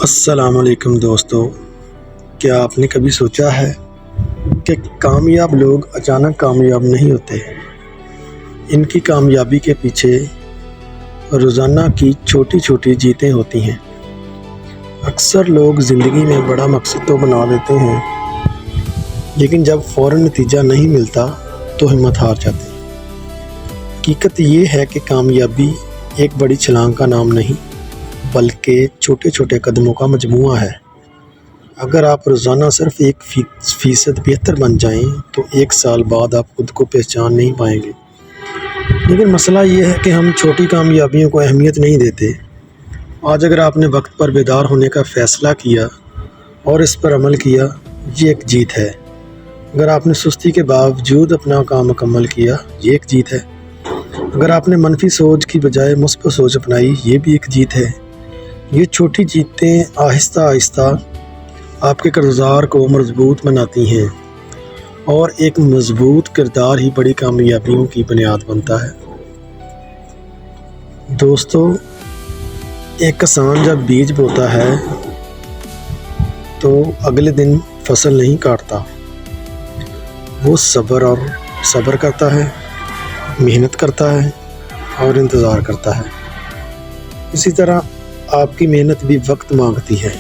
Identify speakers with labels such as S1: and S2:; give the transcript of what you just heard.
S1: السلام علیکم دوستو، کیا آپ نے کبھی سوچا ہے کہ کامیاب لوگ اچانک کامیاب نہیں ہوتے؟ ان کی کامیابی کے پیچھے روزانہ کی چھوٹی چھوٹی جیتیں ہوتی ہیں۔ اکثر لوگ زندگی میں بڑا مقصد تو بنا لیتے ہیں، لیکن جب فوراً نتیجہ نہیں ملتا تو ہمت ہار جاتے ہیں۔ حقیقت یہ ہے کہ کامیابی ایک بڑی چھلانگ کا نام نہیں، بلکہ چھوٹے چھوٹے قدموں کا مجموعہ ہے۔ اگر آپ روزانہ صرف 1% بہتر بن جائیں تو 1 سال بعد آپ خود کو پہچان نہیں پائیں گے۔ لیکن مسئلہ یہ ہے کہ ہم چھوٹی کامیابیوں کو اہمیت نہیں دیتے۔ آج اگر آپ نے وقت پر بیدار ہونے کا فیصلہ کیا اور اس پر عمل کیا، یہ ایک جیت ہے۔ اگر آپ نے سستی کے باوجود اپنا کام مکمل کیا، یہ ایک جیت ہے۔ اگر آپ نے منفی سوچ کی بجائے مثبت سوچ اپنائی، یہ بھی ایک جیت ہے۔ یہ چھوٹی جیتیں آہستہ آہستہ آپ کے کردار کو مضبوط بناتی ہیں، اور ایک مضبوط کردار ہی بڑی کامیابیوں کی بنیاد بنتا ہے۔ دوستو، ایک کسان جب بیج بوتا ہے تو اگلے دن فصل نہیں کاٹتا، وہ صبر کرتا ہے، محنت کرتا ہے اور انتظار کرتا ہے۔ اسی طرح آپ کی محنت بھی وقت مانگتی ہے۔